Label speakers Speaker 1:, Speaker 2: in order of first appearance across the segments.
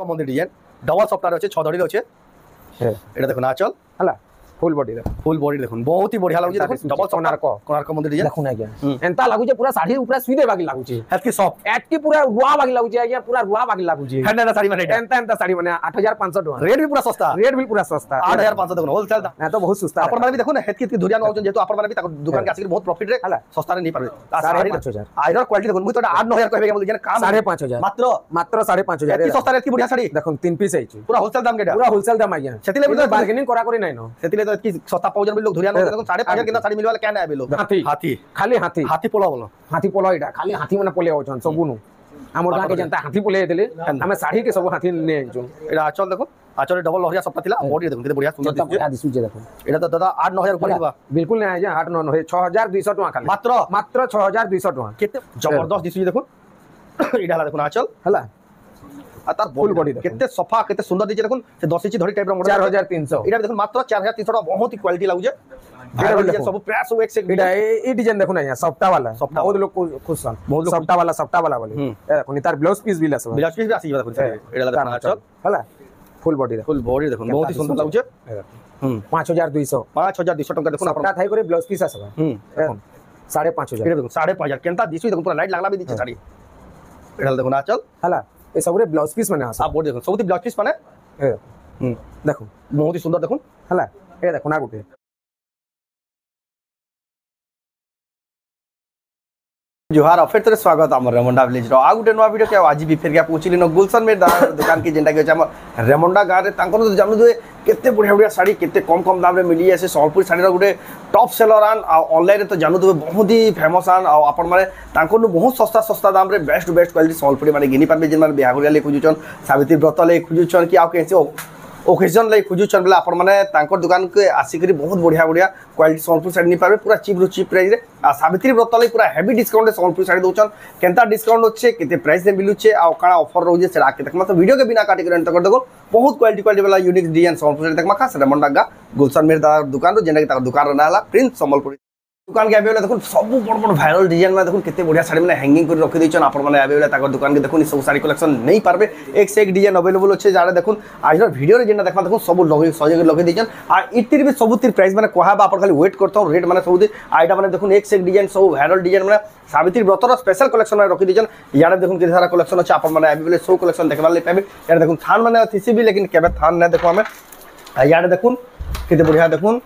Speaker 1: মন্দির design double software আছে 6 ধড়ি আছে এটা দেখুন আচল
Speaker 2: হলা ফুল বডি
Speaker 1: দেখুন বহুত হি বঢ়িয়া লাগুছে দেখুন ডবল কোଣାର୍କ মন্দির ডিজাইন
Speaker 2: দেখুন আজ্ঞা এন্তা লাগুছে পুরা শাড়ি উপরে সুইদে বাকি লাগুছে
Speaker 1: এতকি সফট
Speaker 2: এতকি পুরা রুয়া বাকি লাগুছে আজ্ঞা পুরা রুয়া বাকি লাগুছে
Speaker 1: হ্যাঁ শাড়ি মানে
Speaker 2: এন্তা শাড়ি মানে 8500 টাকা
Speaker 1: রেট भी पूरा सस्ता 8500 দেখুন হোলসেল দাম
Speaker 2: না তো বহুত সস্তা
Speaker 1: আপন মানে দেখুন হেতকি ধুরিয়া নজন যেহেতু আপন মানে তার দোকান কে আসি বহুত প্রফিট রে সস্তা রে নি পারবে
Speaker 2: 5500
Speaker 1: আইরর কোয়ালিটি দেখুন মুই তো 8-9000 কইবে বলি জান কাম
Speaker 2: 5500
Speaker 1: মাত্র
Speaker 2: 5500
Speaker 1: এতকি সস্তা রে এতকি বঢ়িয়া শাড়ি
Speaker 2: দেখুন 3 পিস আইছে
Speaker 1: পুরা হোলসেল দাম কেটা
Speaker 2: পুরা হোলসেল দাম আজ্ঞা
Speaker 1: সেতিলে
Speaker 2: বার্গেনিং করা করি নাই ন
Speaker 1: সেতিলে তো এতকি সস্তা পাউজন বলি লোক ধুরিয়া নজন দেখুন 5.5 কিনা শাড়ি মিলবালে কেন আইবে লোক হাতি
Speaker 2: খালি হাতি
Speaker 1: হাতি পোলা বলো
Speaker 2: হাতি পোলা এটা খালি হাতি মানে পোলে আউছন সবুনু আমার গাঁ কে जनता হাতি পোলে দেলে আমি শাড়ি কে সব হাতি নে আইছু
Speaker 1: এটা আচল দেখো আচলে ডবল লহরিয়া সপ্তাহ থিলা বডি দেখুন কেতে বঢ়িয়া সুন্দর
Speaker 2: দিছু দেখো
Speaker 1: এটা তো দাদা 8-9000 উপরে দিবা
Speaker 2: बिल्कुल नहीं आज्ञा 8-9 6200 টাকা খালি মাত্র 6200 টাকা
Speaker 1: কেতে জবরদস্ত দিছু দেখুন এটা হলা দেখুন আচল
Speaker 2: হলা
Speaker 1: আর তার ফুল বডি কেতে সফা কেতে সুন্দর দিছে দেখুন সে 10 ইঞ্চি ধরি টাইপ র মডেল
Speaker 2: 4300
Speaker 1: এটা দেখুন মাত্র 4300 টাকা বহুত হি কোয়ালিটি লাগুছে सब प्रेस हो एक से
Speaker 2: এটা এই ডিজাইন দেখুন আজ্ঞা সফটা वाला বহুত লোক খুশন সফটা वाला বলে দেখুন তার ব্লাউজ পিস বিল আছে
Speaker 1: ব্লাউজ পিস আসি দেখুন এটা দেখুন আচল
Speaker 2: হলা ফুল বডি দেখুন
Speaker 1: বহুত হি সুন্দর লাগুছে
Speaker 2: 5200
Speaker 1: টাকা দেখুন
Speaker 2: সফটা থাই করে ব্লাউজ পিস আছে দেখুন 5500
Speaker 1: এটা দেখুন 5500 কেনতা দিছু দেখুন পুরা লাইট লাগলা भी দিছে শাড়ি এটা দেখুন আচল
Speaker 2: হলা এই সবরে ব্লাউজ পিস মানে আছে
Speaker 1: আ বডি দেখুন সবতি ব্লাউজ পিস মানে
Speaker 2: দেখুন
Speaker 1: বহুত হি সুন্দর দেখুন
Speaker 2: হলা এটা দেখুন আর গুটে
Speaker 1: जोहार फिर तेरे स्वागत आम रेमुंडा विलेज रो आ गुटे नुआ वीडियो के आज भी फिर गया पहुंचली न गुलशन में दुकान की जेंटा के हम रेमुंडा गाँव में तांको तो जानू जे केते बढ़िया बढ़िया साड़ी केते कम दाम रे मिली है सम्बलपुर साड़ी रो गुटे टॉप सेलर आन ऑनलाइन तो जानू तो बहुत ही फेमस आन आपन माने तांको बहुत सस्ता दाम रे बेस्ट क्वालिटी सम्बलपुरी माने गिनी पाबे जे माने बिहागुरिया ले खुजुचन सावित्री व्रत ले खुजुचन कि आ कैसे ओकेजन लाई खुजुचन बेला अपन माने तांको दुकान के आसिकरी बहुत बढ़िया क्वालिटी सम्बलपुर साड़ी नहीं पाबे पूरा चीप प्राइस रे आ सावित्री व्रत लाई पूरा हेवी डिस्काउंट सम्बलपुर साड़ी दोचन केनता डिस्काउंट होचे केते प्राइस रे मिलुचे आ काना ऑफर रोजे से आके देखमा तो वीडियो के बिना काटी कर एंड कर देखो बहुत क्वालिटी वाला यूनिक डिजाइन सम्बलपुर साड़ी देखमा खास रेमुंडा गा गुलशन मेर दुकान रो जेना के दुकान रहला प्रिंस सम्बलपुरी दुकान के अवेलेबल देखो सब बड़ वायरल डिजाइन में देखो केते बढ़िया साड़ी में हैंगिंग कर रखि दैछन आपन माने अवेलेबल ताकर दुकान के देखो सब साड़ी कलेक्शन नहीं पारबे एक से एक डिजाइन अवेलेबल अछि जारे देखो आज वीडियो रे जेना देखमा देखो सब लगे सजे लगे दैछन आ इतिर भी सबतिर प्राइस माने कहबा आपन खाली वेट करतो रेट माने सब आइटा माने देखो एक से एक डिजाइन सब वायरल डिजाइन माने सावित्री व्रतर स्पेशल कलेक्शन में रखि दैछन यारे देखो के सारा कलेक्शन अछि आपन माने अवेलेबल सब कलेक्शन देखबा ले पाबे यारे देखो थान माने थिसी भी लेकिन केबे थान ना देखो हमें यारे देखो केते बढ़िया देखो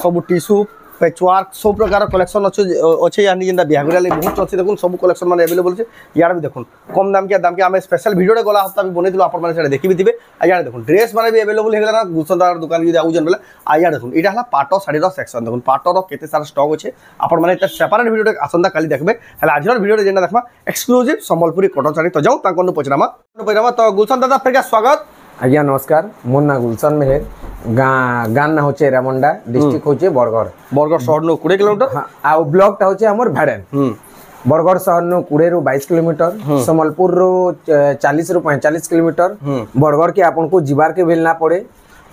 Speaker 1: सब टिश्यू पेचवर्क सब प्रकार कलेक्शन अच्छे यानी जेनता बिहागुरिया ले बहुत अच्छे देखुन सब कलेक्शन माने अवेलेबल छे यार भी देखुन कम दाम के आमे स्पेशल वीडियो रे गला हफ्ता भी बनेदिलो आपन माने सेटा देखि भी दिबे आ यार देखुन ड्रेस माने भी अवेलेबल हे गला गुलशनदार दुकान जदी आउ जन बेला आ यार देखुन इटा हला पाटो साड़ी रो सेक्शन देखुन पाटो रो केते सारा स्टॉक अछि आपन माने एटा सेपरेट वीडियो रे आसंदा काली देखबे हला आजर वीडियो रे जेना देखबा एक्सक्लूसिव सम्बलपुरी कटन साड़ी तो जाऊ ताकोन पचरामा तो गुलशन दादा फिर स्वागत
Speaker 2: आज्ञा नमस्कार मोर ना गुलशन मेहर गान ना होचे रेमुंडा डिस्ट्रिक्ट होचे बरगढ़
Speaker 1: शहर नो 20 किलोमीटर
Speaker 2: आ ब्लॉक ता होचे हमर भेड़न बरगढ़ शहर नो 20 रो 22 किलोमीटर सम्बलपुर रो 40 रो 45 किलोमीटर बरगढ़ के आपन को जिबार के भेलना पड़े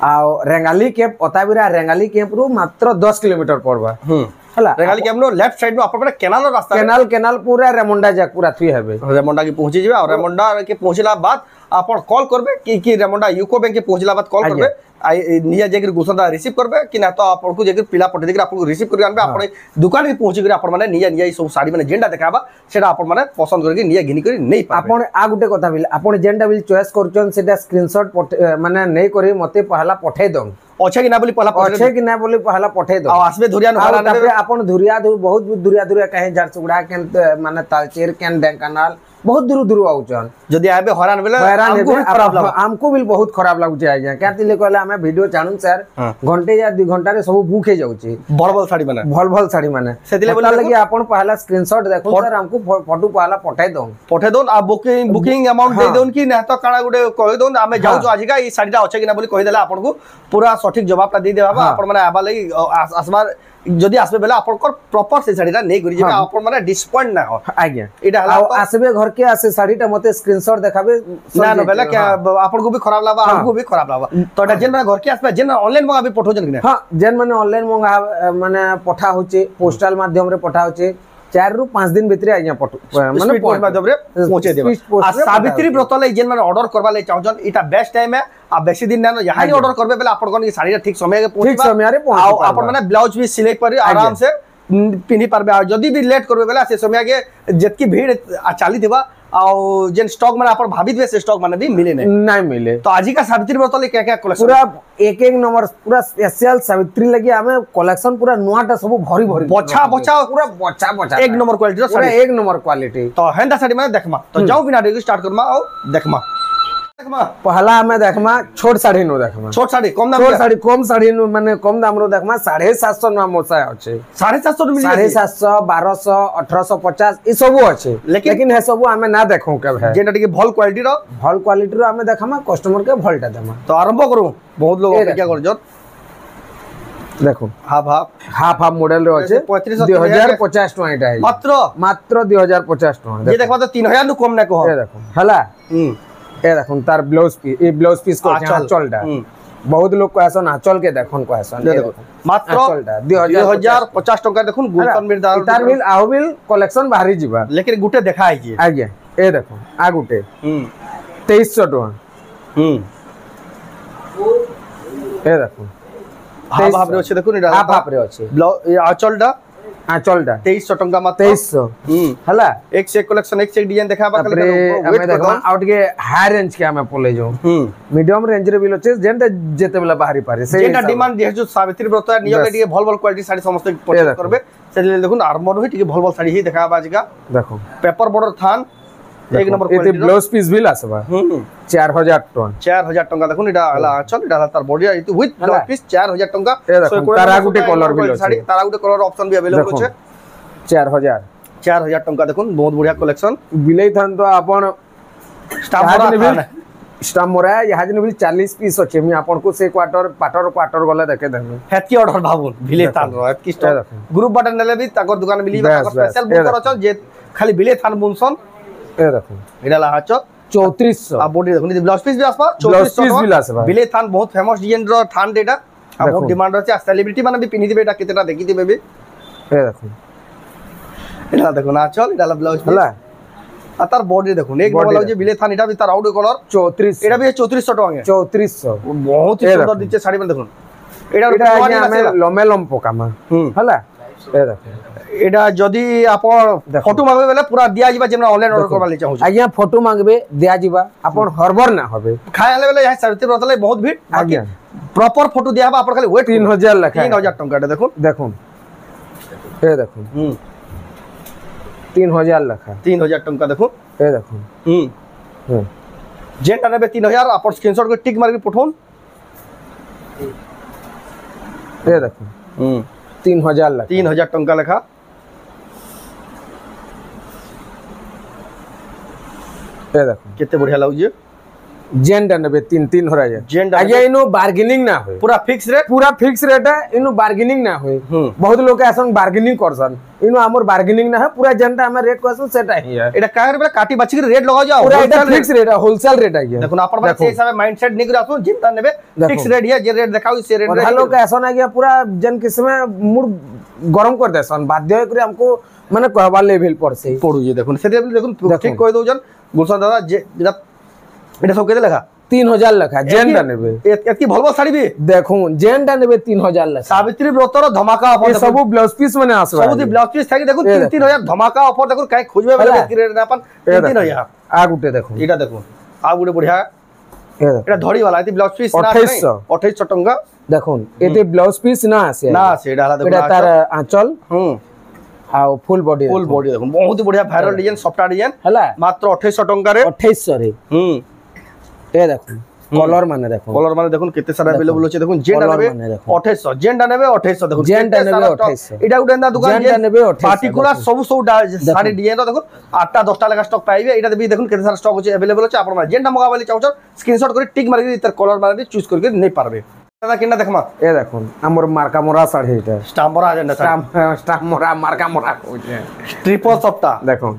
Speaker 2: आ रेंगाली कैंप अताबिरा रेंगाली कैंप रो मात्र 10 किलोमीटर पड़बा हला
Speaker 1: रेंगाली कैंप नो लेफ्ट साइड नो अपन केनाल रास्ता
Speaker 2: केनाल पूरा रेमुंडा जाक पूरा थुई हेबे
Speaker 1: रेमुंडा के पहुंची जेबे और रेमुंडा के पहुंचला बाद अपन कॉल करबे कि रेमुंडा यूको बैंक के पहुंचला बाद कॉल करबे निया जेकर गुलशन रिसीव करबे कि ना तो आपन को जेकर पिला पठे देकर आपन को रिसीव करके आनबे आपन दुकान के पहुंची कर आपन माने निया सब साड़ी माने जेंडा देखाबा सेटा आपन माने पसंद करके निया घिनी कर नहीं पाबे
Speaker 2: आपन आ गुटे कथा बिल आपन जेंडा बिल चॉइस करचन सेटा स्क्रीनशॉट माने नहीं करे मते पहला पठे दम
Speaker 1: अच्छे कि ना बोली पहला
Speaker 2: पठे दो
Speaker 1: आसबे धुरिया
Speaker 2: आपन धुरिया बहुत धुरिया कहे झारसुगुड़ा केन माने तालचेर केन ढेंकानाल बहुत दूर आउचन जदी आबे हरान बेले हमको भी बहुत खराब लागुचे आज्ञा केतिले कहले हमें वीडियो जानू सर घंटे या 2 घंटा रे सब बुक हे जाउची
Speaker 1: भल साड़ी माने
Speaker 2: सेतिले बोले लगे आपन पहला स्क्रीनशॉट देखो सर हमको फोटो पहला पठाई दो आ बुकिंग अमाउंट दे दोन कि ना तो काना गुडे कहि दोन हमें जाउ जो आजिका ई साड़ीटा अच्छे कि ना बोली कहि देला आपन को पूरा सठिक जवाबटा दे देबा आपन माने आबा लई आसबार जदी आसबे बेला आपनकर प्रॉपर से साड़ीटा नै करि जेबे आपन माने डिसपॉइंट ना हो आज्ञा एटा आसबे घर के आसे साड़ीटा मते स्क्रीनशॉट देखाबे
Speaker 1: ना बेला क्या आपन को भी खराब लागबा हमको भी खराब लागबा तो एटा जेन माने घर के आसबे जेन ऑनलाइन मंगा भी पठो जन कि
Speaker 2: हां जेन माने ऑनलाइन मंगा माने पठा होचे पोस्टल माध्यम रे पठा होचे 4 ରୁ 5 दिन भितरे आज्ञा
Speaker 1: माने पोस्ट माध्यम रे पहुंचे देबा आ सावित्री व्रत ले जेन माने ऑर्डर करबा ले चाहजन इटा बेस्ट टाइम है आ बेसी दिन ना यहां ऑर्डर करबे बेले आपन कोन साड़ी ठीक समय के पहुंचबा ठीक समय रे पहुंच आपन माने ब्लाउज भी सिलाई पर आराम से पिन्ही पारबे आ जदी भी लेट करबे बेले से समय के जेतकी भीड़ चाली देबा आ जेन स्टॉक माने आपन भाबित से स्टॉक माने भी मिले नहीं मिले तो आज का सावित्री व्रत ले क्या-क्या कलेक्शन
Speaker 2: पूरा एक नंबर पूरा स्पेशल सावित्री लगी हमें कलेक्शन पूरा नुआटा सब भरी भरी
Speaker 1: बचा पूरा
Speaker 2: बचा
Speaker 1: एक नंबर क्वालिटी रो
Speaker 2: पूरा एक नंबर क्वालिटी
Speaker 1: तो हेंदा साड़ी माने देखमा तो जाऊ बिना देरी स्टार्ट करमा और देखमा
Speaker 2: पहला हमें देखमा छोट साड़ी नो देखमा
Speaker 1: छोट साड़ी कम दाम
Speaker 2: छोट साड़ी कम साड़ी नो माने कम दाम रो देखमा 750 नो मोसा अछि
Speaker 1: 750 मिली
Speaker 2: 750 1200 1850 ई सब अछि लेकिन हे सब हमें ना देखौ के है
Speaker 1: जेटा के भल क्वालिटी रो हमें देखमा कस्टमर के भलटा देमा तो आरंभ करू बहुत लोग अपेक्षा कर जत
Speaker 2: देखो हाफ मॉडल रो अछि 2050 टका एटा मात्र 2050 टका
Speaker 1: ये देखबा तो 3000 नु कम ना कहो
Speaker 2: ए देखो हला ए देखो तार ब्लाउज पीस को आंचलटा बहुत लोग कहसन आंचल के देखन कहसन
Speaker 1: देखो मात्र 2050 टका देखुन गुलशन मिर दार
Speaker 2: तार बिल आउ बिल कलेक्शन बाहरी जिबा
Speaker 1: लेकिन गुटे देखाई जे
Speaker 2: आगे ए देखो आ गुटे 2300 टका ए देखो
Speaker 1: हाफ रे अछि देखुन
Speaker 2: हाफ रे अछि
Speaker 1: ब्लाउज आंचलटा 2300 टका मात्र
Speaker 2: 2300 हला
Speaker 1: एक से कलेक्शन एक से डिजाइन देखाबा
Speaker 2: कले हमें देखबा आउट के हाई रेंज के हमें पले जो मीडियम रेंज रे बिल अछि जेंटा जेते बेला बाहरी पारे से
Speaker 1: जेटा डिमांड जे जो सावित्री व्रत नियम के भल भल क्वालिटी साड़ी समस्त परचेज करबे से देखुन आर्मर होई टिके भल भल साड़ी ही देखाबा आजका देखो पेपर बॉर्डर थान एक नंबर क्वालिटी
Speaker 2: ब्लाउज पीस बिल आसबा 4000
Speaker 1: टका देखुन इडा हला चल इडा तार बॉडी इतो विथ ब्लाउज पीस 4000 टका
Speaker 2: तारा गुटे कलर बिल
Speaker 1: साड़ी तारा गुटे कलर ऑप्शन भी अवेलेबल छै
Speaker 2: 4000
Speaker 1: टका देखुन बहुत बढ़िया कलेक्शन
Speaker 2: बिलै थान तो आपण स्टाफ मोरा यहां जने भी 40 पीस अछि मी आपन को से क्वार्टर गले देखे देबे
Speaker 1: हेतकी ऑर्डर भाबुन बिलै थान रो हेतकी स्टॉक ग्रुप बटन नेले भी ताकर दुकान मिली ताकर स्पेशल बुक कर छ जे खाली बिलै थान बुनसन ए देखो इडा ला हाच 3400 आ बॉडी देखो ब्लाउज पीस भी आसबा 3400 बिले थान बहुत फेमस डिजाइन रो थान डेटा आ बहुत डिमांड रहছে सेलिब्रिटी माने भी पिनि दिबे एटा केतेटा देखि दिबे भी
Speaker 2: ए देखो
Speaker 1: इडा देखो ना चल इडा ला ब्लाउज हला आ तार बॉडी देखो एक नंबर लाउज बिले थान इटा भी तार आउट कलर 34 एटा भी 3400 टका 3400 बहुत ही सुंदर दिचे साड़ी में देखो एटा
Speaker 2: हमें लमेलम पोकामा हला ए देखो
Speaker 1: एडा जदी आपण फोटो मांगबे बेले पूरा दिया जिबा जेना ऑनलाइन ऑर्डर करबा ले चाहू
Speaker 2: आज्ञा फोटो मांगबे दिया जिबा आपण हरबर ना होबे
Speaker 1: खाय आले बेले यहां सावित्री व्रत ले बहुत भीड़ आज्ञा प्रॉपर फोटो दियाबा आपण खाली वेट
Speaker 2: 3000 लखा
Speaker 1: 3000 टका देखो
Speaker 2: ए देखो 3000 लखा
Speaker 1: 3000 टका देखो
Speaker 2: ए देखो
Speaker 1: जेटा नेबे 3000 आपण स्क्रीनशॉट को टिक मार के पठोन
Speaker 2: ए देखो 3000
Speaker 1: टका लखा
Speaker 2: ए देखो
Speaker 1: केते बढ़िया लागु
Speaker 2: जेंडा नेबे 3 हो रहा है आगे इनो बार्गेनिंग ना होय
Speaker 1: पूरा फिक्स रेट है इनो बार्गेनिंग ना होय बहुत लोग ऐसन बार्गेनिंग करसन इनो हमर बार्गेनिंग ना है पूरा जेंडा हमें रेट कहसन सेटा ही है एटा काहे रे काटी बची के रेट लगा जाओ
Speaker 2: पूरा एटा फिक्स रेट है होलसेल रेट है
Speaker 1: देखो अपन बात से हिसाब माइंडसेट निक राखो जेंटा नेबे फिक्स रेट है जे रेट देखाउ से रेट
Speaker 2: रे लोग ऐसन आ गया पूरा जन किस्म मूड गरम कर देसन बाध्य करे हमको माने कहबा लेवल पर से
Speaker 1: पड़ू ये देखो से देखो ठीक कह दो जन गुलशन दादा जे एटा सब केते लखा
Speaker 2: 3000 लखा जेंडा नेबे
Speaker 1: एतकी भलबो साड़ी भी
Speaker 2: देखो जेंडा नेबे 3000 लखा
Speaker 1: सावित्री व्रतर धमाका ऑफर
Speaker 2: ये सब ब्लाउज पीस माने आसबा
Speaker 1: सब ब्लाउज पीस थाकी देखो 3000 धमाका ऑफर देखो काई खोजबे वाला एतकी रेट अपन 3000
Speaker 2: आ गुटे देखो
Speaker 1: एटा देखो आ गुटे बढ़िया एटा धड़ी वाला एती ब्लाउज पीस ना 2800 टका
Speaker 2: देखो एते ब्लाउज पीस ना आसे
Speaker 1: एटा हाला देखो
Speaker 2: एटा तार आंचल आ फुल बॉडी
Speaker 1: देखो बहुत बढ़िया वायरल डिजाइन सॉफ्ट डिजाइन
Speaker 2: हला
Speaker 1: मात्र 2800 टका रे
Speaker 2: 2800 रे ए देखो कलर माने देखो
Speaker 1: केते सारा अवेलेबल होचे देखो जेंडा नेबे 2800 जेंडा नेबे 2800 देखो
Speaker 2: जेंडा नेबे 2800
Speaker 1: एटा गुटे दुकान
Speaker 2: जेंडा नेबे 2800
Speaker 1: पार्टिकुलर सब साड़ी डिजाइन देखो 8टा 10टा लगा स्टॉक पाइबे एटा भी देखो केते सारा स्टॉक होचे अवेलेबल होचे आपण माने जेंडा मगाबा ले चाहू स्क्रीनशॉट करी टिक मार के इतर कलर मार के चूज करके नहीं पारबे दादा किना देखमा
Speaker 2: ए देखो हमर मार्का मोरा साड़ी एटा
Speaker 1: स्टाम्बरा जेंडा
Speaker 2: स्टाम्प मोरा मार्का मोरा होचे
Speaker 1: ट्रिपल सप्ता
Speaker 2: देखो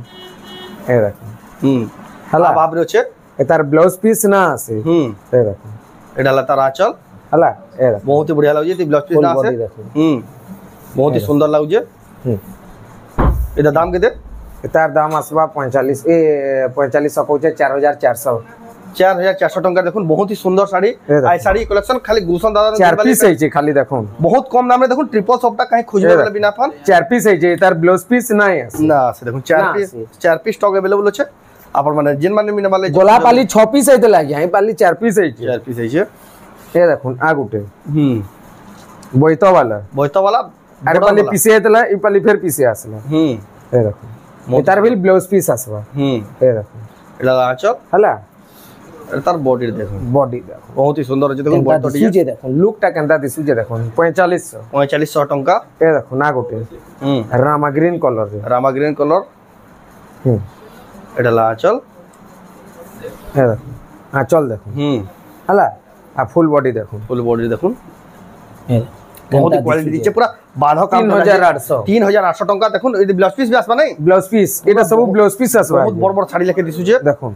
Speaker 2: ए देखो
Speaker 1: हला बाबरे होचे
Speaker 2: एतार ब्लाउज पीस ना आसे ए देखो
Speaker 1: एडा ला तार आचल
Speaker 2: हला ए देखो
Speaker 1: बहुत ही बढ़िया लागु जे ब्लाउज पीस ना आसे बहुत ही सुंदर लागु जे এটা দাম কেতে
Speaker 2: তার দাম আসবা 45 কହୁছে 4400
Speaker 1: 4400 টাকা দেখুন বহুত হি সুন্দর শাড়ি আই শাড়ি কালেকশন খালি গুলশন দাদা
Speaker 2: 4 পিস হইছে খালি দেখুন
Speaker 1: বহুত কম দামে দেখুন ট্রিপল শপটা কাহে খুঁজবে বলে বিনা ফোন
Speaker 2: 4 পিস হইছে তার ব্লাউজ পিস নাই আছে
Speaker 1: না আছে দেখুন 4 পিস স্টক अवेलेबल আছে আপন মানে জিন মানে মিনা वाले
Speaker 2: গোলা পালি 6 পিস হইতে লাগি আই পালি 4 পিস হইছে
Speaker 1: 4 পিস হইছে
Speaker 2: এ দেখুন আ গুটে বইতো वाला আরে পালি পিসে হইতলা ই পালি ফের পিসে আসলা এ দেখুন এটার বিল ব্লাউজ পিস আসবা এ দেখুন
Speaker 1: এটা আচল
Speaker 2: হলা
Speaker 1: তার বডি দেখুন
Speaker 2: বডি দেখুন
Speaker 1: বহুত হি সুন্দর আছে দেখুন বডি
Speaker 2: সুজে দেখুন লুকটা কেনতা দিসুজে দেখুন 4500
Speaker 1: টাকা
Speaker 2: এ দেখুন না গোটে রামা গ্রিন কলর
Speaker 1: এটা আচল
Speaker 2: এ দেখুন আচল দেখুন হলা আর ফুল বডি দেখুন
Speaker 1: দেখুন বহুত কোয়ালিটি দিচ্ছে পুরা বাঁধা কাম 3800 টাকা দেখুন এই ব্লাউজ পিস বি আসবা নাই
Speaker 2: ব্লাউজ পিস এটা সব ব্লাউজ পিস আসবা
Speaker 1: বহুত বড় বড় শাড়ি লেখে দিছুছে
Speaker 2: দেখুন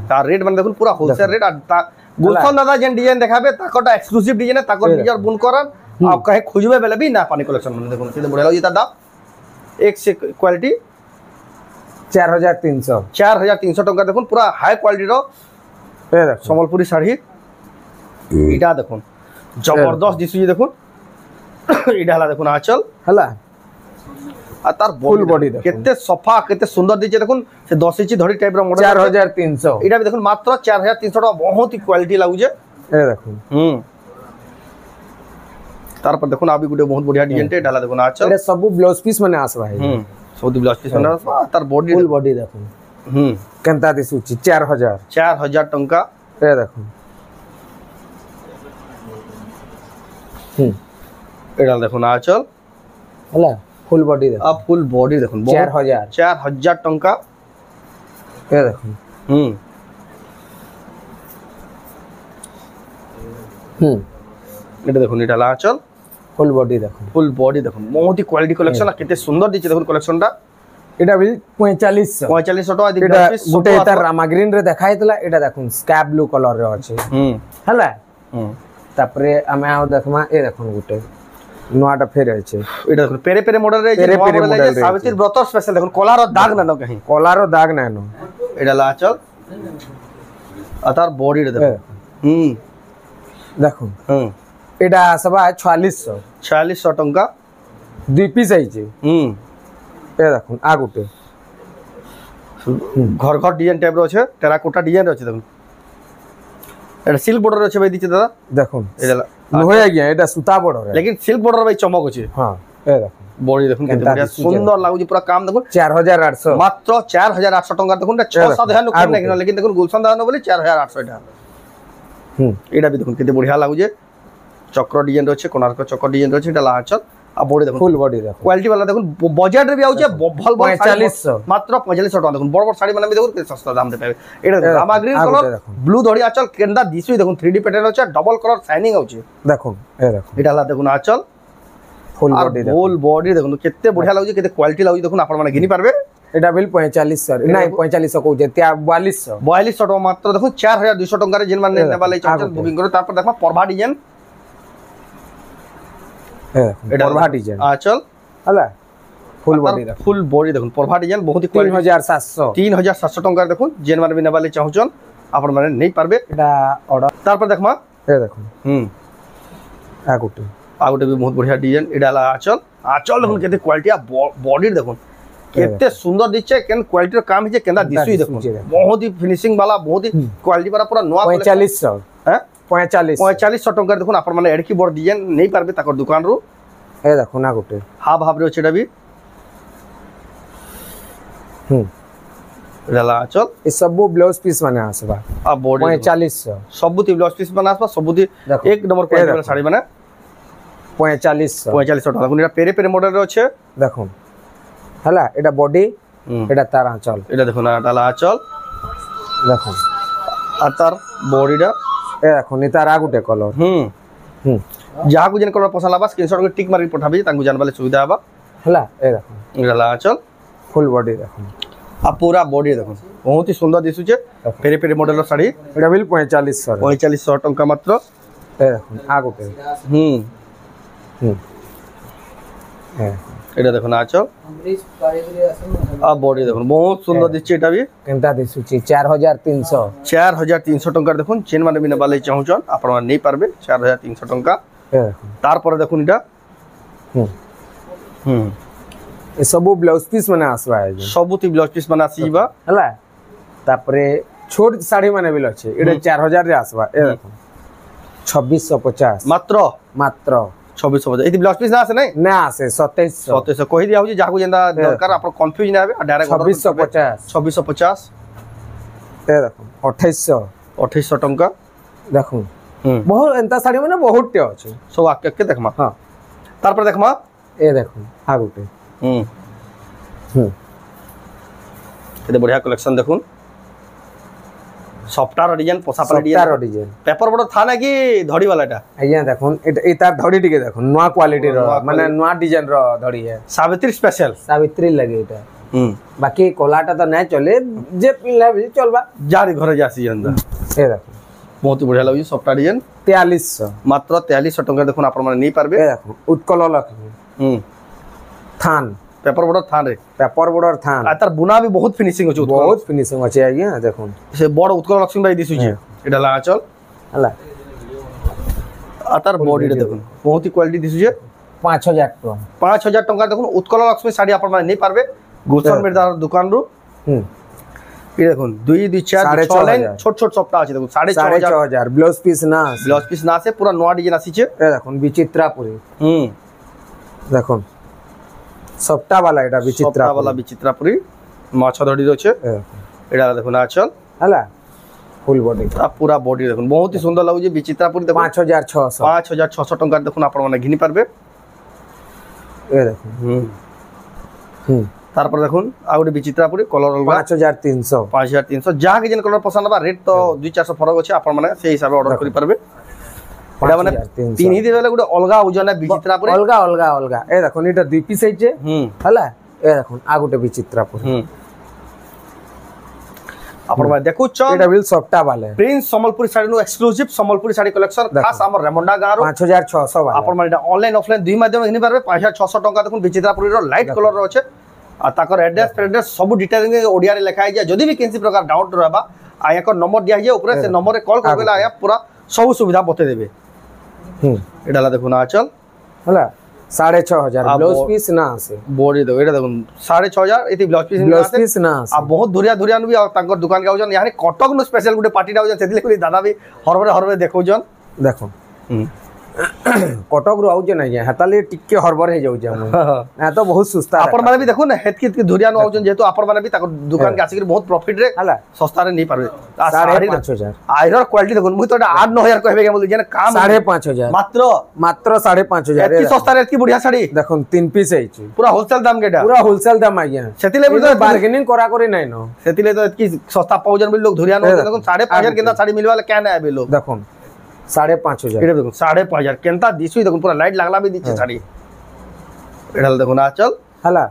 Speaker 1: তার রেট মানে দেখুন পুরা হোলসেল রেট আর গুলশন দাদা যেন ডিজাইন দেখাবে তাকটা এক্সক্লুসিভ ডিজাইন তাকর নিজের বুন করান আর কাহে খুঁজবে বেলে বি না পানি কালেকশন মানে দেখুন সেটা বড় লাগি তার দাম এক সে কোয়ালিটি 4300 টাকা দেখুন পুরা হাই কোয়ালিটির
Speaker 2: এ দেখুন
Speaker 1: সম্বলপুরি শাড়ি এটা দেখুন জবরদস্ত দিছুছে দেখুন এটা হলা দেখুন আঁচল
Speaker 2: হলা
Speaker 1: আর তার
Speaker 2: ফুল বডি দেখুন
Speaker 1: কেতে সফা কেতে সুন্দর দিছে দেখুন সে 10 ইঞ্চি ধরি টাইপর মডেল
Speaker 2: 4300
Speaker 1: এটা দেখুন মাত্র 4300 টাকা বহুত হি কোয়ালিটি লাগুছে
Speaker 2: এ দেখুন
Speaker 1: তারপর দেখুন আবি গুটে বহুত বড়িয়া ডিজাইনটা এটা দেখুন আঁচল
Speaker 2: এটা সব ব্লাউজ পিস মানে আসবা है
Speaker 1: সৌদি ব্লাউজ পিস মানে আসবা তার বডি
Speaker 2: ফুল বডি দেখুন কেনতা দিছুছি 4000
Speaker 1: টাকা
Speaker 2: এ দেখুন
Speaker 1: এটা দেখুন আঁচল
Speaker 2: হলা ফুল বডি দেখুন
Speaker 1: আপ ফুল বডি দেখুন 4000 টাকা
Speaker 2: এ দেখুন
Speaker 1: এটা দেখুন এটা আঁচল
Speaker 2: ফুল বডি দেখুন
Speaker 1: বহুত হি কোয়ালিটি কালেকশন আর কেতে সুন্দর দিছে দেখুন কালেকশনটা
Speaker 2: এটা বিল 4500
Speaker 1: টাকা
Speaker 2: এটা গুটে তার রামা গ্রিন রে দেখাইতলা এটা দেখুন স্কাই ব্লু কলর রে আছে হলা তারপরে আমি আও দেখমা এ দেখুন গুটে নোয়াটা ফের আছে
Speaker 1: এটা দেখুন পেরে পেরে মডেল রে যে মডেল রে সাবিত্রীর ব্রত স্পেশাল দেখুন কলার দাগ না কাহি
Speaker 2: কলার দাগ না নো
Speaker 1: এটা আঁচল আর তার বডি রে দেখুন
Speaker 2: দেখুন এটা আসবা 4600
Speaker 1: টাকা
Speaker 2: দুই পিস আইছে এ দেখুন আগুটে
Speaker 1: ঘর ঘর ডিজাইন টাইপ রয়েছে টেরাকোটা ডিজাইন রয়েছে দেখুন এটা সিল্ক বর্ডার রয়েছে ভাই দিচ্ছে দাদা
Speaker 2: দেখুন
Speaker 1: এটা
Speaker 2: হয়ে গিয়া এটা সুতা বর্ডার
Speaker 1: लेकिन সিল্ক বর্ডার ভাই চমক আছে
Speaker 2: হ্যাঁ এ দেখুন
Speaker 1: বডি দেখুন কত সুন্দর লাগুছে পুরো কাম দেখুন
Speaker 2: 4800
Speaker 1: মাত্র 4800 টাকা দেখুন 6-7 কম না কিন্তু দেখুন গুলশন দাদা বলে 4800 এটা এটা भी দেখুন কত বঢ়িয়া লাগুছে চক্র ডিজাইন রয়েছে কোনার্ক চক্র ডিজাইন রয়েছে এটা আঁচল আর বডি দেখুন
Speaker 2: ফুল বডি দেখুন
Speaker 1: কোয়ালিটি वाला দেখুন বাজার রে বি আউছে ভাল ভাল
Speaker 2: 4500
Speaker 1: মাত্র 4500 টাকা দেখুন বড় বড় শাড়ি মানে দেখুন সস্তা দাম তে পাবে এটা রামা গ্রিন কালার ব্লু ধরি আঁচল কেন্দা দিছুই দেখুন 3D প্যাটার্ন আছে ডাবল কালার শাইনিং আউছে
Speaker 2: দেখুন এ দেখুন
Speaker 1: এটা হলা দেখুন আঁচল
Speaker 2: ফুল বডি দেখুন
Speaker 1: ফুল বডি দেখুন কেতে বঢ়িয়া লাগুছে কেতে কোয়ালিটি লাগুছে দেখুন আপন মানে ঘিনি পারবে
Speaker 2: এটা বিল 4500 নাই 4500 কইছে 4200
Speaker 1: টাকা মাত্র দেখুন 4200 টাকা রে জিন মানে নেবালে চাচ্ছেন বুকিং করে তারপর দেখো পরভা ডিজাইন
Speaker 2: এটা পরভা ডিজাইন
Speaker 1: আঁচল
Speaker 2: হলা ফুল বডি
Speaker 1: দেখুন পরভা ডিজাইন বহুত 3700 টাকা দেখুন জিন মানে নেবালে চাচ্ছেন আপন মানে নেই পারবে
Speaker 2: এটা অর্ডার
Speaker 1: তারপর দেখমা
Speaker 2: এ দেখুন
Speaker 1: আগুটে भी बहुत बढ़िया डिजाइन এটা আঁচল দেখুন কেতে কোয়ালিটি আর বডির দেখুন কেতে সুন্দর দিচ্ছে কেন কোয়ালিটির কাম হিছে কেন্দা দিছুই দেখুন বহুত হি ফিনিশিং वाला বহুত হি কোয়ালিটি वाला পুরা নয়া
Speaker 2: 4500 হ্যাঁ
Speaker 1: 4500 টাকা দেখুন আপন মানে এডকি বড় ডিজাইন নেই পারবে তাকর দোকান রু
Speaker 2: এ দেখুন আগুটে
Speaker 1: হাব হাব রে এটা भी এটা আঁচল
Speaker 2: এ সব ব্লাউজ পিস মানে আসবা
Speaker 1: আ বডি
Speaker 2: 4500
Speaker 1: সবুতি ব্লাউজ পিস মানে আসবা সবুতি এক নম্বর কোয়ালিটি वाला শাড়ি মানে 4500 টাকা দেখুন এটা পেরে পেরে মডেল রয়েছে
Speaker 2: দেখুন হলা এটা বডি এটা তার আঁচল
Speaker 1: এটা দেখুন এটা আঁচল
Speaker 2: দেখুন
Speaker 1: আর তার বডিটা
Speaker 2: এ দেখুন তার আগুটে কলর
Speaker 1: যাহাকু যেন কলর পছন্দ হবা স্ক্রিনশট করে টিক মারি পঠাবি তাঙ্কু জানবালে সুবিধা হবা
Speaker 2: হলা এ দেখুন
Speaker 1: এটা আঁচল
Speaker 2: ফুল বডি দেখুন
Speaker 1: আর পুরা বডি দেখুন বহুত হি সুন্দর দিছুছে পেরে পেরে মডেলের শাড়ি
Speaker 2: এটা বিল 4500
Speaker 1: টাকা মাত্র
Speaker 2: এ দেখুন আগুটে
Speaker 1: এটা দেখুন আঁচল আর বডি দেখুন বহুত সুন্দর দিচ্ছে এটা বি
Speaker 2: কেনতা দিସୁছি 4300
Speaker 1: 4300 টঙ্কার দেখুন চেন মানে বি নেবা লাগি চাহুছন আপনারা নেই পারবে 4300 টঙ্কা তারপরে দেখুন এটা
Speaker 2: হুম
Speaker 1: হুম
Speaker 2: এ সবু ব্লাউজ পিস মানে আসবা
Speaker 1: সবুতি ব্লাউজ পিস মানে আসিবা
Speaker 2: হলা তারপরে ছোট শাড়ি মানে বিল আছে এটা 4000 রে আসবা এ দেখুন 2650
Speaker 1: মাত্র
Speaker 2: মাত্র
Speaker 1: 2650 এটি ব্লাউজ পিস না আছে নাই
Speaker 2: না আছে 2700
Speaker 1: কহি দিয়া হচ্ছে যাকু যেটা দরকার আপন কনফিউজ না হবে ডাইরেক্ট
Speaker 2: 2650
Speaker 1: 2650
Speaker 2: এ দেখুন
Speaker 1: 2800 টঙ্কা
Speaker 2: দেখুন
Speaker 1: হুম
Speaker 2: বহুত এন্তা শাড়ি মানে বহুত তে আছে
Speaker 1: সব আকে দেখমা
Speaker 2: হ্যাঁ
Speaker 1: তারপর দেখমা
Speaker 2: এ দেখুন আগুটে
Speaker 1: হুম
Speaker 2: হুম
Speaker 1: এটা বড়িয়া কালেকশন দেখুন সফটার ডিজাইন পোসাপালা
Speaker 2: সফটার ডিজাইন
Speaker 1: পেপার বড় থা নাকি ধড়ি वालाটা
Speaker 2: আইয়া দেখুন এটা এই তার ধড়ি টিকে দেখুন নয়া কোয়ালিটি র মানে নয়া ডিজাইন র ধড়ি है
Speaker 1: সাবিত্রী স্পেশাল
Speaker 2: সাবিত্রী লাগে এটা
Speaker 1: হুম
Speaker 2: বাকি কোলাটা তো নাই চলে যে পিনলা বি চলবা
Speaker 1: যার ঘরে যাসি জন্দা
Speaker 2: এ দেখুন
Speaker 1: বহুত বড়িয়া লাগুছি সফটার ডিজাইন
Speaker 2: 4300
Speaker 1: মাত্র 4300 টাকা দেখুন আপনারা নেই পারবে
Speaker 2: এ দেখুন উৎকল লক্ষ্মী
Speaker 1: হুম
Speaker 2: থান
Speaker 1: পেপার বড় থান রে
Speaker 2: পেপার বর্ডার থান
Speaker 1: আর তার বুনা বি বহুত ফিনিশিং আছে
Speaker 2: বহুত ফিনিশিং আছে আইয়া দেখুন
Speaker 1: সে বড় উৎকল লক্ষ্মী ভাই দিছুছে এটা লাগা চল
Speaker 2: হলা
Speaker 1: আর তার বডিটা দেখুন বহুত কোয়ালিটি দিছুছে
Speaker 2: 5000 টাকা
Speaker 1: 5000 টাকা দেখুন উৎকল লক্ষ্মী শাড়ি আপনারা নেই পারবে গুলশান মির্জার দোকান রু
Speaker 2: হুম
Speaker 1: এই দেখুন 2 2 4 6 লাইন ছোট ছোট সপ্তাহ আছে দেখুন
Speaker 2: 4500 ব্লাউজ পিস না
Speaker 1: ব্লাউজ পিস না আছে পুরো নোয়া ডিজাইন আসিছে
Speaker 2: এ দেখুন বিচিত্রাপুরি
Speaker 1: হুম
Speaker 2: দেখুন সফটা वाला এটা
Speaker 1: চিত্রা
Speaker 2: বিচিত্রাপুরি
Speaker 1: वाला বিচিত্রাপুরি মাছ ধড়ি রয়েছে এটা দেখুন আচল
Speaker 2: হলা ফুল বডি
Speaker 1: পুরা বডি দেখুন বহুত সুন্দর লাগুছে বিচিত্রাপুরি দেখুন
Speaker 2: 5600
Speaker 1: 5600 টাকা দেখুন আপনারা ঘিনি পারবে
Speaker 2: এ দেখুন
Speaker 1: হুম
Speaker 2: হুম
Speaker 1: তারপর দেখুন আর গোটে বিচিত্রাপুরি কলর অলগা
Speaker 2: 5300
Speaker 1: 5300 যা কি যেন কলর পছন্দ বা রেট তো 2-400 ফরক আছে আপনারা মানে সেই হিসাবে অর্ডার করি পারবে এটা মানে
Speaker 2: 5300
Speaker 1: তিন হিদি বেলে গোটে অলগা ওজনে বিচিত্রাপুরি
Speaker 2: অলগা অলগা অলগা এ দেখুন এটা দুই পিস আইছে
Speaker 1: হুম
Speaker 2: হলা এ দেখুন আগুটে বিচিত্রাপুরি
Speaker 1: হুম আপনারা দেখুছ
Speaker 2: এটা বিল সফটা वाला
Speaker 1: প্রিন্স সম্বলপুরি শাড়ি নো এক্সক্লুসিভ সম্বলপুরি শাড়ি কালেকশন খাস আমার রেমন্ডা গাঁর
Speaker 2: 5600 वाला
Speaker 1: আপনার মানে এটা অনলাইন অফলাইন দুই মাধ্যমে ঘিনি পারবে 5600 টাকা দেখুন বিচিত্রাপুরি লাইট কলর আছে আর তাকর এড্রেস সব ডিটেইলিং ওড়িয়া রে লেখা আছে যদি भी किसी प्रकार डाउट रहबा आया को नंबर दिया है ऊपर से नंबर रे कॉल करबेला आया पूरा सब सुविधा बते देबे
Speaker 2: হুম
Speaker 1: এডালা দেখুন আচল
Speaker 2: হলা 6500 ব্লাউজ পিস না আছে
Speaker 1: বডি দেখো এটা দেখুন 6500 এটি ব্লাউজ পিস
Speaker 2: ব্লাউজ পিস না আছে
Speaker 1: আর বহুত ধুরিয়া ধুরিয়া নবি আর তাঙ্কর দোকান গাউজন ইয়ানি কটক নো স্পেশাল গুটে পার্টি ডাউজন সেদিলে কলি দাদা भी হরবরে দেখৌজন
Speaker 2: দেখুন
Speaker 1: হুম
Speaker 2: কটক রু আউছে না হেতালে টিকে হরবর হয়ে যাউছে আমি না তো বহুত সুস্তা
Speaker 1: আপন মানে भी দেখুন হেতকি ধুরিয়া নো আউজন যেহেতু আপন মানে भी তাকর দোকান কে আসি বহুত প্রফিট রে
Speaker 2: হলা
Speaker 1: সস্তা রে নেই পারবে
Speaker 2: 5500
Speaker 1: আইরর কোয়ালিটি দেখুন মুই তো এটা 8-9000 কইবে কে বলি যেন কাম
Speaker 2: 5500
Speaker 1: মাত্র
Speaker 2: মাত্র 5500
Speaker 1: এতকি সস্তা রে এতকি বড়িয়া শাড়ি
Speaker 2: দেখুন তিন পিস আইছে
Speaker 1: পুরা হোলসেল দাম কেটা
Speaker 2: পুরা হোলসেল দাম আইয়া
Speaker 1: সেতিলে
Speaker 2: তো বার্গেনিং করা করে নাই ন
Speaker 1: সেতিলে তো এতকি সস্তা পাউজন বলি লোক ধুরিয়া নো দেখুন 5500 কেনতা শাড়ি মিলবালে কেন আইবে লোক
Speaker 2: দেখুন 5500
Speaker 1: এটা দেখুন 5500 কেনতা দিছুই দেখুন পুরা লাইট লাগলা भी দিচ্ছে শাড়ি এটা দেখুন আচল
Speaker 2: হলা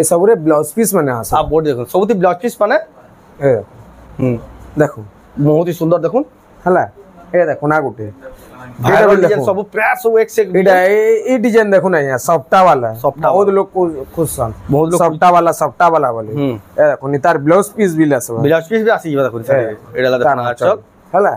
Speaker 2: এ সবরে ব্লাউজ পিস মানে আছে
Speaker 1: আর বডি দেখুন সবুতি ব্লাউজ পিস মানে
Speaker 2: এ
Speaker 1: হুম
Speaker 2: দেখুন
Speaker 1: বহুত সুন্দর দেখুন
Speaker 2: হলা এ দেখুন আগুটে
Speaker 1: ভাইরাল ডিজাইন সব প্রায় সব এক সে
Speaker 2: এটা এই ডিজাইন দেখুন আইয়া সফটা वाला
Speaker 1: সফটা
Speaker 2: বহুত লোক খুশন
Speaker 1: বহুত লোক
Speaker 2: সফটা वाला বলে
Speaker 1: হুম
Speaker 2: এ দেখুন তার ব্লাউজ পিস বিল আছে
Speaker 1: ব্লাউজ পিস भी আসি দেখুন শাড়ি এটা দেখুন আচল
Speaker 2: হলা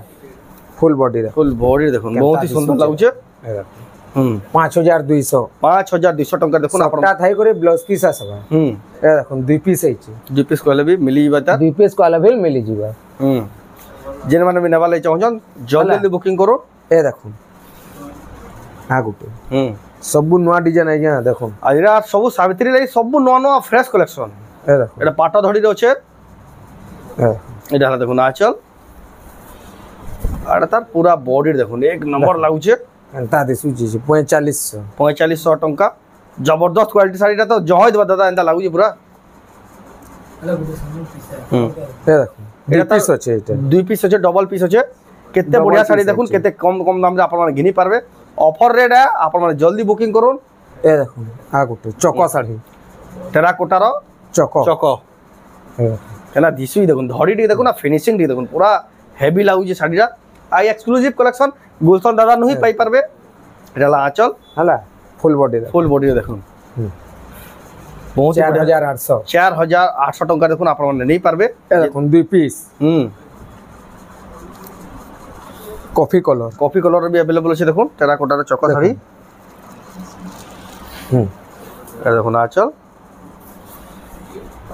Speaker 2: ফুল বডি দেখুন
Speaker 1: ফুল বডি দেখুন বহুত সুন্দর লাগুছে
Speaker 2: এ দেখুন
Speaker 1: হুম
Speaker 2: 5200
Speaker 1: 5200 টাকা দেখুন
Speaker 2: সফটা থাই করে ব্লাউজ পিস আসবা
Speaker 1: হুম
Speaker 2: এ দেখুন দুই পিস আইছে
Speaker 1: দুই পিস কইলে भी মিলি যাবে তা
Speaker 2: দুই পিস কলা বিল মিলি যাবা
Speaker 1: হুম যেন মানে নেবা লাই চাহন জলদি বুকিং করো
Speaker 2: এ দেখুন আগুটে
Speaker 1: হুম
Speaker 2: সবু নয়া ডিজাইন আইয়া দেখুন
Speaker 1: আর এরা সব সাবিত্রী লাই সব নয়া নয়া ফ্রেশ কালেকশন
Speaker 2: এ দেখুন
Speaker 1: এটা পাটা ধড়ি রয়েছে এটা হলো দেখুন আচল আর তার পুরা বডি দেখুন এক নম্বর লাগুছে
Speaker 2: তা দিছুছি 4500
Speaker 1: 4500 টাকা জবরদস্ত কোয়ালিটি শাড়িটা তো জয় দেবা দাদা এন্তা লাগুছে পুরা হুম
Speaker 2: এ দেখুন এটা পিস আছে এটা
Speaker 1: দুই পিস আছে ডবল পিস আছে কেতে
Speaker 2: Double
Speaker 1: বড়িয়া শাড়ি
Speaker 2: piece
Speaker 1: দেখুন
Speaker 2: আছে।
Speaker 1: কেতে কম কম দামে আপনারা ঘিনি পারবে অফার রেট আপনারা জলদি বুকিং করুন
Speaker 2: এ দেখুন আগুটে চক শাড়ি
Speaker 1: টেরাকোটার
Speaker 2: চক
Speaker 1: চক এনা দিছুই দেখুন ধড়িটি দেখুন না ফিনিশিং টি দেখুন পুরা হেভি লাগুছে শাড়িটা আই এক্সক্লুসিভ কালেকশন গুলশন দাদা নহি পাই পারবে এটা হলো আঁচল
Speaker 2: হলা ফুল বডি দেখুন
Speaker 1: ফুল বডি দেখুন बहुत
Speaker 2: 4800
Speaker 1: 4800 टंका देखुन आपण माने नहीं पारबे
Speaker 2: ए देखुन 2 पीस कॉफी कलर
Speaker 1: भी अवेलेबल আছে দেখুন টেরাকোটার চক শাড়ি এটা দেখুন আঁচল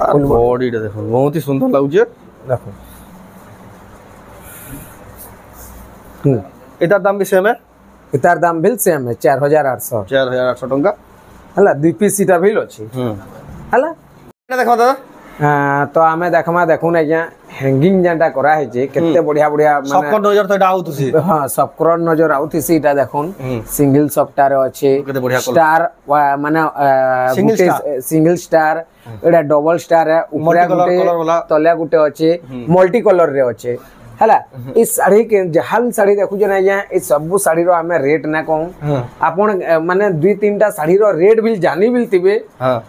Speaker 1: আর বডিটা দেখুন বহুত ही সুন্দর লাগছে
Speaker 2: দেখুন
Speaker 1: এটার দাম भी सेम है
Speaker 2: এটার দাম বিল সেম है 4800
Speaker 1: ଟଙ୍କା
Speaker 2: হলা 2 পিস এটা বিল ଅଛି হলা
Speaker 1: এটা দেখো দাদা
Speaker 2: तो आमे देखमा देखुन आज्ञा हैंगिंग जेंटा करा है जे केते बढ़िया बढ़िया माने
Speaker 1: सबकर नजर तो एटा आउतसी
Speaker 2: हां सबकर नजर आउतसी एटा देखुन सिंगल सफ्टार अछि
Speaker 1: केते बढ़िया
Speaker 2: स्टार माने सिंगल स्टार एटा डबल स्टार है ऊपर गुटे तले गुटे अछि मल्टी कलर रे अछि हला इस साड़ी के जहां साड़ी देखु जे ना इस सब साड़ी रो हमें रेट ना कहूं आपण माने 2-3 टा साड़ी रो रेट बिल जानी बिल तिबे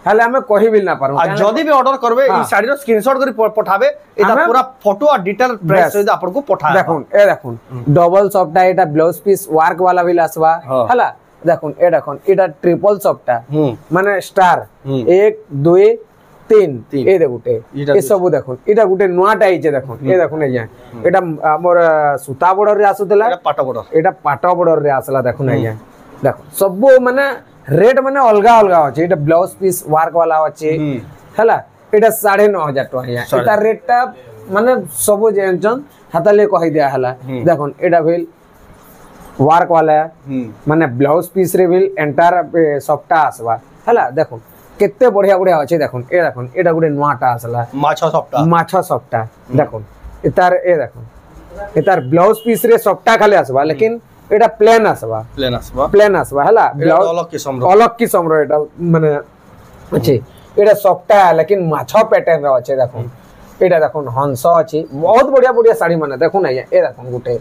Speaker 2: हला हमें कहि बिल ना पारू
Speaker 1: आ जदी भी ऑर्डर करबे ई साड़ी रो स्क्रीनशॉट करी पठाबे एटा पूरा फोटो और डिटेल प्राइस सहित आपन को पठा
Speaker 2: देखुन ए देखुन डबल सॉफ्टा एटा ब्लाउज पीस वर्क वाला बिल आसवा हला देखुन ए देखुन एटा ट्रिपल सॉफ्टा माने स्टार 1 2 3 ए देखुटे ए सब देखुन एटा गुटे नुआटा आइचे देखुन ए देखुन एया एटा हमर सुता बॉर्डर रे आसुतला एटा पाटो बॉर्डर रे आसला देखुन एया देखो सब माने रेट माने अलगा अलगा अछि एटा ब्लाउज पीस वर्क वाला अछि हला एटा 9500 टका एया एटा रेटटा माने सब जेंजन हातले कहि दिया हला देखुन एटा भेल वर्क वाला माने ब्लाउज पीस रे भेल एंटायर सफ्टा आसवा हला देखुन केते बढ़िया बढ़िया अछि देखुन एटा गुटे नुआटा आसला माछा सफ्टा देखुन एतार ए देखुन एतार ब्लाउज पीस रे सफ्टा खाली आसबा लेकिन एटा प्लेन आसबा हला ब्लाउज अलग किस्म रो एटा माने अछि एटा सफ्टा लेकिन माछा पैटर्न रो अछि देखुन एटा देखुन हंस अछि बहुत बढ़िया बढ़िया साड़ी माने देखुन ए देखुन गुटे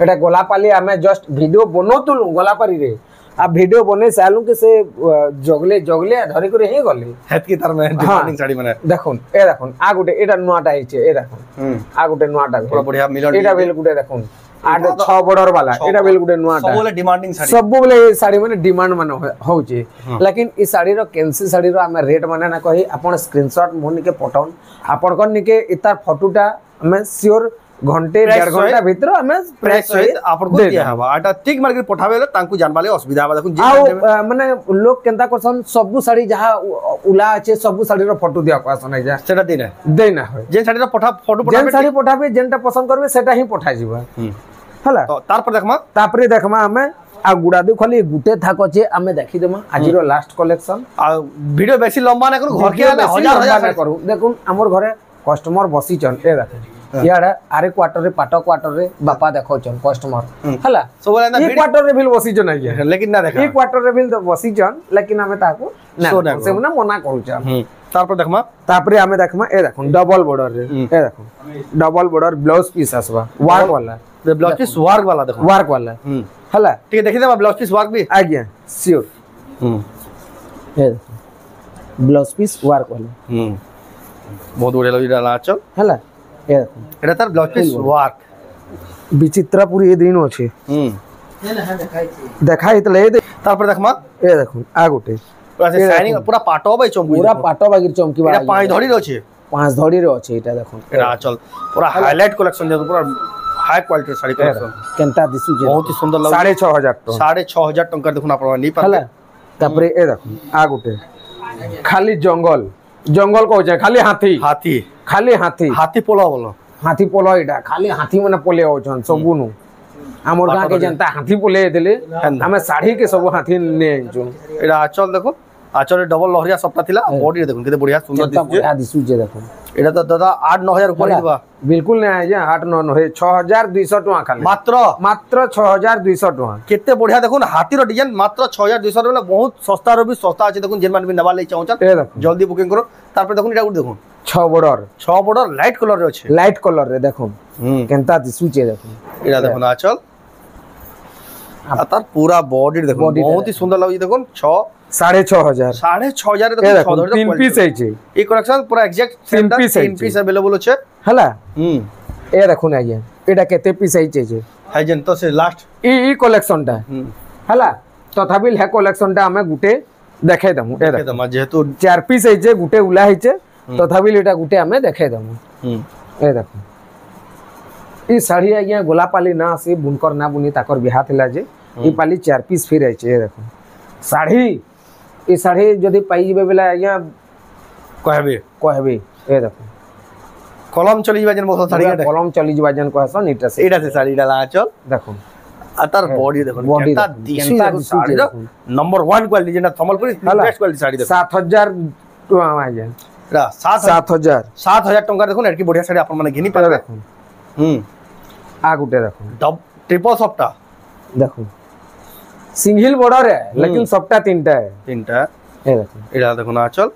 Speaker 2: एटा गोलापाली हमें जस्ट वीडियो बनोतुलु गोलापाली रे आ वीडियो बने सालू के से जगले धरि करे हे गले
Speaker 1: हेत की तार में डिमांडिंग साड़ी माने
Speaker 2: देखुन ए देखुन आ गुटे एटा नुआटा हिचे ए देखुन आ गुटे नुआटा
Speaker 1: पूरा बढ़िया मिलन
Speaker 2: एटा बेल गुटे देखुन 8-6 बॉर्डर वाला एटा बेल गुटे नुआटा
Speaker 1: सब बोले डिमांडिंग साड़ी
Speaker 2: सब बोले साड़ी माने डिमांड माने होचे लेकिन ई साड़ी रो कैंसी साड़ी रो हमें रेट माने ना कहि आपण स्क्रीनशॉट मोनि के पठाउन आपण को निके इतार फोटोटा हमें श्योर घंटे 1.5 घंटा भीतर हमें प्राइस सहित आपन को दिया हवा आटा ठीक मार्केट पठावेले तांकू जानबाले असुविधा हवा देखुन आ माने लोग केनता करसन सब साड़ी जहां उला আছে सब साड़ी रो फोटो दिया कोसन है जा
Speaker 1: सेटा देना है जे साड़ी रो फोटो पठाबे
Speaker 2: जे साड़ी पठाबे जेनटा पसंद करबे सेटा ही पठा जिबा हला
Speaker 1: तो तार पर देखमा
Speaker 2: हमें आ गुडा दे खाली गुटे थाक আছে हमें देखि देमा आज रो लास्ट कलेक्शन
Speaker 1: आ वीडियो बेसी लंबा ना करू घर के हजार
Speaker 2: करू देखुन हमर घरे कस्टमर बसी चन ए देखो याडा आरे क्वार्टर रे पाटो क्वार्टर रे बापा देखो चन कस्टमर हला
Speaker 1: सब ना
Speaker 2: ई क्वार्टर रे बिल बसी चन आइया
Speaker 1: लेकिन ना देखा
Speaker 2: ई क्वार्टर रे बिल तो बसी चन लेकिन हमें ताको ना से ना मना करू चन
Speaker 1: तार पर देखमा
Speaker 2: तापरे हमें देखमा ए देखो डबल बॉर्डर रे ए देखो डबल बॉर्डर ब्लाउज पीस आसबा वर्क वाला
Speaker 1: ब्लाउज पीस वर्क वाला देखो
Speaker 2: वर्क वाला हला
Speaker 1: ठीक है देखि दे ब्लाउज पीस वर्क भी
Speaker 2: आ गया श्योर ए देखो ब्लाउज पीस वर्क वाला
Speaker 1: बहुत बढ़िया लगी डाला चल
Speaker 2: हला ए
Speaker 1: एटा तार ब्लाउज पीस वर्क
Speaker 2: विचित्रपुरी ए दिन अछि देखाई तले
Speaker 1: तार पर देखमा
Speaker 2: ए देखो आ गुटे
Speaker 1: ऐसे शाइनिंग पूरा पाटो बाई चमकी
Speaker 2: पूरा पाटो बागिर चमकी बा
Speaker 1: एटा पांच धड़ी रो छै
Speaker 2: 5 धड़ी रो अछि एटा देखो
Speaker 1: एटा चल पूरा हाईलाइट कलेक्शन जे पूरा हाई क्वालिटी साड़ी कलेक्शन
Speaker 2: केनता दिसु जे
Speaker 1: बहुत ही सुंदर लग
Speaker 2: 6500
Speaker 1: टंका देखुन आपण नहीं पाले
Speaker 2: तापरे ए देखो आ गुटे खाली जंगल को जे खाली हाथी
Speaker 1: हाथी पोला बोलो
Speaker 2: हाथी पोला एटा खाली हाथी माने पोले होछन सबुनु हमर गां के जनता हाथी पोले देले हमें साड़ी के सब हाथी ने जो
Speaker 1: एटा आचल देखो आचल डबल लहरिया सप्ता थिला बॉडी देखो केते बढ़िया सुंदर
Speaker 2: दिसु जे देखो
Speaker 1: एटा तो दादा 8-9000 ऊपर दिबा
Speaker 2: बिल्कुल नै आया 8-9 है 6200 टका खाली मात्र 6200 टका
Speaker 1: केते बढ़िया देखो हाथी रो डिजाइन मात्र 6200 रे बहुत सस्ता रो भी सस्ता अछि देखो जेन मान भी नबा ले चाहछन जल्दी बुकिंग करो तार पर देखो एटा गुड देखो 6 बॉर्डर लाइट कलर रे अछि
Speaker 2: लाइट कलर रे देखो केनता दिसु जे देखो
Speaker 1: एटा देखो ना चल आ तार पूरा बॉडी देखो बहुत ही सुंदर लगी देखो 6500 देखो
Speaker 2: 3 पीस है जे
Speaker 1: ई कलेक्शन पूरा एग्जैक्ट 3 पीस अवेलेबल छै
Speaker 2: हला ए देखो ना ये एटा केते पीस है जे
Speaker 1: है जन तो से लास्ट
Speaker 2: ई कलेक्शन टा हला तथापि हे कलेक्शन टा हमें गुटे দেখাই দমু এ দেখো
Speaker 1: দমা যেহেতু
Speaker 2: 4 পিস হইছে গুটে উলা হইছে তথাপি এটা গুটে আমি দেখাই দমু এ দেখো এই শাড়ি আজ্ঞা গোলাপালি না আসি বুনকর না বুনি তাকর বিহা থিলা যে এই পালি 4 পিস ফির আইছে এ দেখো শাড়ি এই শাড়ি যদি পাই যাবে বেলা আজ্ঞা কহবে এ দেখো
Speaker 1: কলম চলি যাবে যেন মতো শাড়ি
Speaker 2: কলম চলি যাবে যেন কহসন এটা সে
Speaker 1: শাড়িটা আঁচল
Speaker 2: দেখো
Speaker 1: আর তার বডি দেখুন কেনটা দিশু শাড়ির নম্বর 1 কোয়ালিটি যেটা সম্বলপুরি বেস্ট কোয়ালিটি শাড়ি দেখুন
Speaker 2: 7000 টাকা আজ্ঞা
Speaker 1: এটা 7000 টাকা দেখুন এর কি বড়িয়া শাড়ি আপন মানে ঘিনি পাবে
Speaker 2: দেখুন आ गुटे देखो
Speaker 1: ट्रिपल सॉफ्टा
Speaker 2: देखो सिंगल बॉर्डर है लेकिन सॉफ्टा तीनटा है ये देखो
Speaker 1: एडा देखो ना चल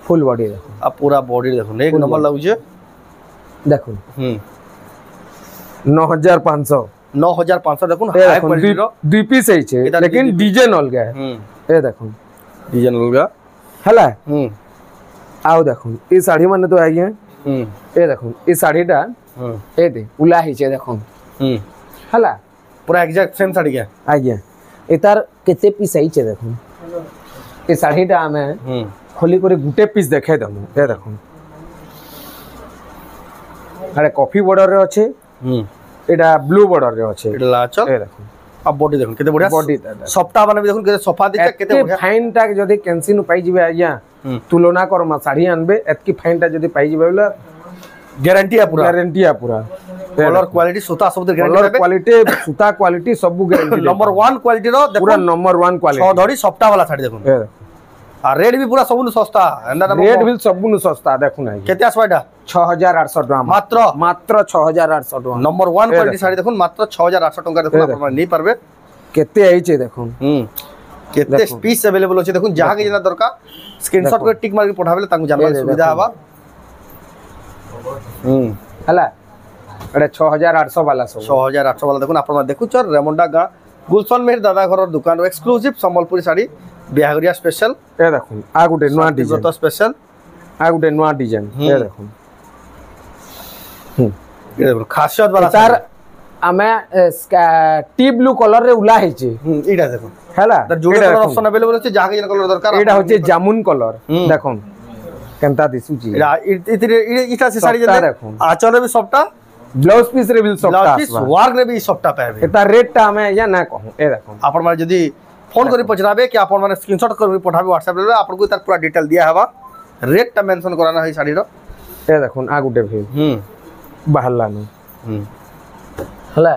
Speaker 2: फुल बॉडी देखो
Speaker 1: अब पूरा बॉडी देखो एक नंबर लागुजे
Speaker 2: देखो 9500
Speaker 1: देखो हाई क्वालिटी रो दुई पीस है छे
Speaker 2: लेकिन डिजाइन अलगा है ये देखो
Speaker 1: डिजाइन अलगा
Speaker 2: हला आओ देखो ये साड़ी माने तो आई है ये देखो ये साड़ीटा ए दे उला ही छे देखो हला
Speaker 1: पूरा एग्जैक्ट सेम साड़ी के
Speaker 2: आज्ञा एतार केते पीस आई छे देखो ए साड़ीटा हमें खोली करे गुटे पीस देखाई दमु ए देखो अरे कॉफी बॉर्डर रे अछि एटा ब्लू बॉर्डर रे अछि
Speaker 1: एटा लाचल
Speaker 2: ए देखो
Speaker 1: अब बॉडी देखो केते बढ़िया
Speaker 2: बॉडी
Speaker 1: सप्ताह माने देखो केते सोफा दिखे केते बढ़िया
Speaker 2: फाइन टा जदी कैंसी नु पाई जिवे आज्ञा तुलना करमा साड़ी आनबे एतकी फाइन टा जदी पाई जिवे बोला
Speaker 1: गारंटी है पूरा कलर क्वालिटी सूता सब गारंटी
Speaker 2: कलर क्वालिटी सूता क्वालिटी सब गारंटी
Speaker 1: नंबर 1 क्वालिटी रो
Speaker 2: पूरा नंबर 1 क्वालिटी
Speaker 1: 6 धड़ी सप्ताह वाला साड़ी देखो आ रेट भी पूरा सबनु सस्ता
Speaker 2: रेट भी सबनु सस्ता देखो ना
Speaker 1: केते आसबाडा
Speaker 2: 6800 टका मात्र 6800 टका
Speaker 1: नंबर 1 क्वालिटी साड़ी देखो मात्र 6800 टका देखो आप नहीं पारबे
Speaker 2: केते आई छे देखो
Speaker 1: केते पीस अवेलेबल होचे देखो जहां के जेना दरकार स्क्रीनशॉट कर टिक मार के पठाबेले ताकू जानबा सुविधा हवा
Speaker 2: हला एटा 6800 वाला सब
Speaker 1: 6800 वाला देखो आपण देखु छ रेमंडा गा गुलशन मेहर दादा घर दुकान एक्सक्लूसिव संबलपुरी साड़ी बिहागरिया स्पेशल
Speaker 2: ए देखो आ गुटे नवा डिजाइन
Speaker 1: तो स्पेशल
Speaker 2: आ गुटे नवा डिजाइन ए देखो
Speaker 1: ये देखो खासियत वाला
Speaker 2: तार आमे टी ब्लू कलर रे उला है छे
Speaker 1: इडा देखो
Speaker 2: हला
Speaker 1: तार जोड़े कलर ऑप्शन अवेलेबल होचे जहां के कलर दरकार
Speaker 2: एटा होचे जामुन कलर देखो केनता दिसु छी
Speaker 1: इटा से साड़ी देखो आचल भी सफ्टा
Speaker 2: ब्लाउज पीस रे भी सफ्टा
Speaker 1: ब्लाउज पीस वर्क रे भी सफ्टा पाबे
Speaker 2: एटा रेट टा हमें या ना कहू ए देखो
Speaker 1: आपण माने जदी फोन करी पचराबे कि आपण माने स्क्रीनशॉट कर पठाबे व्हाट्सएप रे आपण को तार पूरा डिटेल दिया हवा रेट टा मेंशन कराना है साड़ी रो
Speaker 2: ए देखो आ गुटे भी बाहरला न हला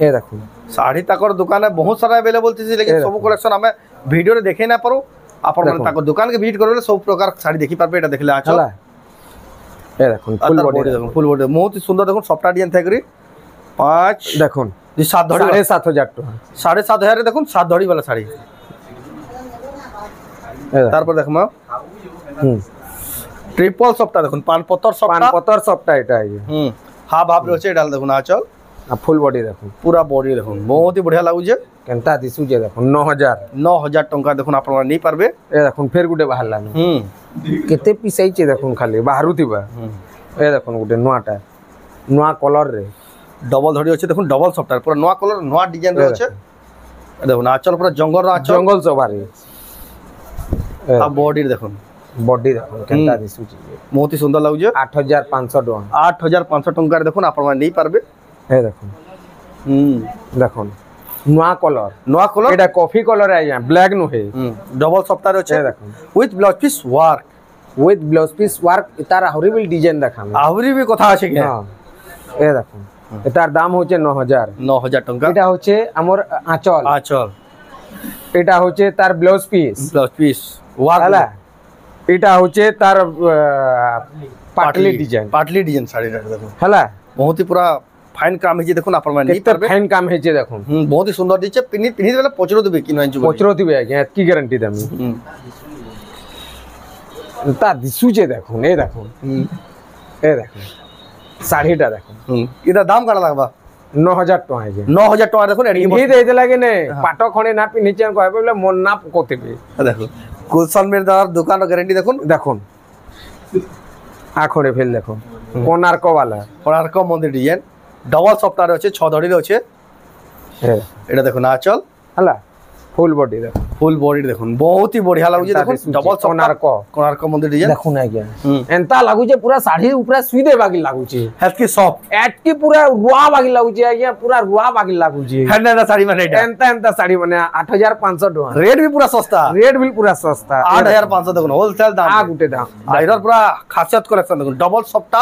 Speaker 2: ए देखो
Speaker 1: साड़ी ताकर दुकान है बहुत सारा अवेलेबल थी लेकिन सब कलेक्शन हमें वीडियो रे देखे ना पारो आपण माने ताकर दुकान के विजिट करले सब प्रकार साड़ी देखि पारबे एटा देखले आछो
Speaker 2: हला ए देखो फुल बॉडी देखो
Speaker 1: फुल बॉडी बहुत ही सुंदर देखो सफ्टा डिजाइन थाई करी 5
Speaker 2: देखो
Speaker 1: ये 7 धड़ी
Speaker 2: 7500 टका
Speaker 1: 7500 रे देखो 7 धड़ी वाला साड़ी तार पर देखमा ट्रिपल सफ्टा देखो पान पत्तर
Speaker 2: सफ्टा एटा है
Speaker 1: हां भाब रे छे डाल देखो ना चल
Speaker 2: आ फुल बॉडी देखो
Speaker 1: पूरा बॉडी देखो बहुत ही बढ़िया लागु जे
Speaker 2: केनता दिसु जे देखो 9000
Speaker 1: टका देखो आपण नहीं पारबे
Speaker 2: ए देखो फेर गुटे बाहरला न केते पीस आई छे देखो खाली बाहरु थिबा ए देखो गुटे नोआटा नोआ कलर रे
Speaker 1: डबल धड़ी अछि देखो डबल सफ्टवेयर पूरा नोआ कलर नोआ डिजाइन रे अछि देखो नाचल पूरा जंगल रा
Speaker 2: जंगल सवारी
Speaker 1: आ बॉडी देखो
Speaker 2: केनता दिसु छी
Speaker 1: बहुत ही सुंदर लागु जे
Speaker 2: 8500 टका
Speaker 1: 8500 टका रे देखो आपण नहीं पारबे
Speaker 2: ए देखो देखो नोआ कलर एटा कॉफी कलर है या ब्लैक नो है
Speaker 1: डबल सफ्टवेयर अछि देखो विथ ब्लाउज पीस वर्क
Speaker 2: इतार हॉरिबल डिजाइन देखा
Speaker 1: आवरी भी कथा अछि के
Speaker 2: हां ए देखो इतार दाम होचे 9000
Speaker 1: टका
Speaker 2: एटा होचे हमर आंचल एटा होचे तार ब्लाउज पीस
Speaker 1: वर्क
Speaker 2: हला एटा होचे तार पाटली डिजाइन
Speaker 1: साड़ी देखो
Speaker 2: हला
Speaker 1: बहुत ही पूरा फाइन काम है जे देखो आपण माने नहीं पारबे
Speaker 2: फाइन काम है जे देखो
Speaker 1: बहुत ही सुंदर दिचे पिनी देले पचरो देबे कि नइ
Speaker 2: पचरो दिबे आज्ञा की गारंटी दम ता दिसु जे देखो ए देखो साड़ीटा देखो
Speaker 1: इदा दाम काडा लागबा
Speaker 2: 9000 टका है जे
Speaker 1: 9000 टका देखो
Speaker 2: एडी दे देला के ने पाटो खणे ना पिनि चन कहबे बोले मन ना पकोतेबे
Speaker 1: देखो गुलशन मेरदार दुकान गारंटी देखो
Speaker 2: आ खड़े फेल देखो कोणार्क
Speaker 1: मंदिर डिजाइन डबल सफ्टवेयर अच्छे 6 धड़ी अच्छे एटा देखो ना चल
Speaker 2: हला फुल बॉडी देखो
Speaker 1: ফুল বডি দেখুন বহুত হি বঢ়িয়া লাগুছে দেখুন ডবল কোଣାର୍କ মন্দির ডিজাইন
Speaker 2: দেখুন আজ্ঞা এন্তা লাগুছে পুরা শাড়ি উপরে শুই দে বাকি লাগুছে
Speaker 1: হেতকি সফট
Speaker 2: এটকি পুরা রুয়া বাকি লাগুছে আজ্ঞা পুরা রুয়া বাকি লাগুছে
Speaker 1: হ্যান্ডা শাড়ি মানে এটা
Speaker 2: এন্তা শাড়ি মানে 8500 টাকা
Speaker 1: রেট भी पूरा सस्ता
Speaker 2: রেট বিল পুরা সস্তা
Speaker 1: 8500 দেখুন হোলসেল দাম
Speaker 2: গুটে দাম
Speaker 1: এটার পুরা খাসিয়ত কালেকশন দেখুন ডবল সফটটা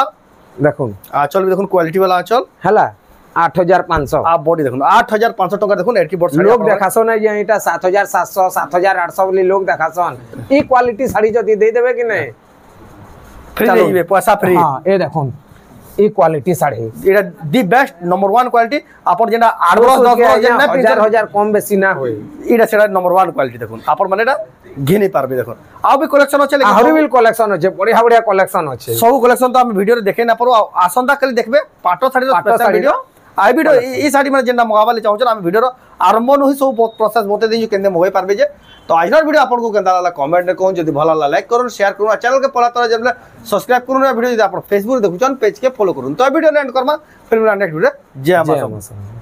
Speaker 2: দেখুন
Speaker 1: আঁচল भी দেখুন কোয়ালিটি वाला আঁচল
Speaker 2: হেলা 8500
Speaker 1: आप बॉडी देखो 8500 টাকা দেখুন এর কি বড় শাড়ি
Speaker 2: লোক দেখাছন না যে এটা 7700 7800 বলি লোক দেখাছন এই কোয়ালিটি শাড়ি যদি দেই দেবে কি নাই
Speaker 1: ফ্রি দেবে পয়সা ফ্রি
Speaker 2: হ্যাঁ এই দেখুন এই কোয়ালিটি শাড়ি
Speaker 1: এটা দি বেস্ট নম্বর 1 কোয়ালিটি আপন যেটা 8 10 যেন না
Speaker 2: 1000 কম বেশি না হয়
Speaker 1: এটা সেটা নম্বর 1 কোয়ালিটি দেখুন আপন মানে এটা ঘিনি পারবে দেখুন আও भी কলেকশন আছে
Speaker 2: আহুরি বিল কলেকশন আছে বড়িয়া বড়িয়া কলেকশন আছে
Speaker 1: সব কলেকশন তো আমি ভিডিওরে দেখে না পারো আসন্তা কালি দেখবে পাটো শাড়ির স্পেশাল ভিডিও আই ভিডিও এই শাড়ি মানে যেটা মগাবালি চাହୁଛ আমি ভিডিওর আরম্ভ নহি সব প্রসেস বতে দিই কেনে মগাই পারবে যে তো আজর ভিডিও আপনকো কেনতা লাগলা কমেন্ট রে কোন যদি ভালো লাগলা লাইক করুন শেয়ার করুন আর চ্যানেল কে পলা তরা জেলে সবস্ক্রাইব করুন আর ভিডিও যদি আপন ফেসবুক দেখুছন পেজ কে ফলো করুন তো ভিডিও এন্ড করমা ফির নেক্সট ভিডিও জয় মা।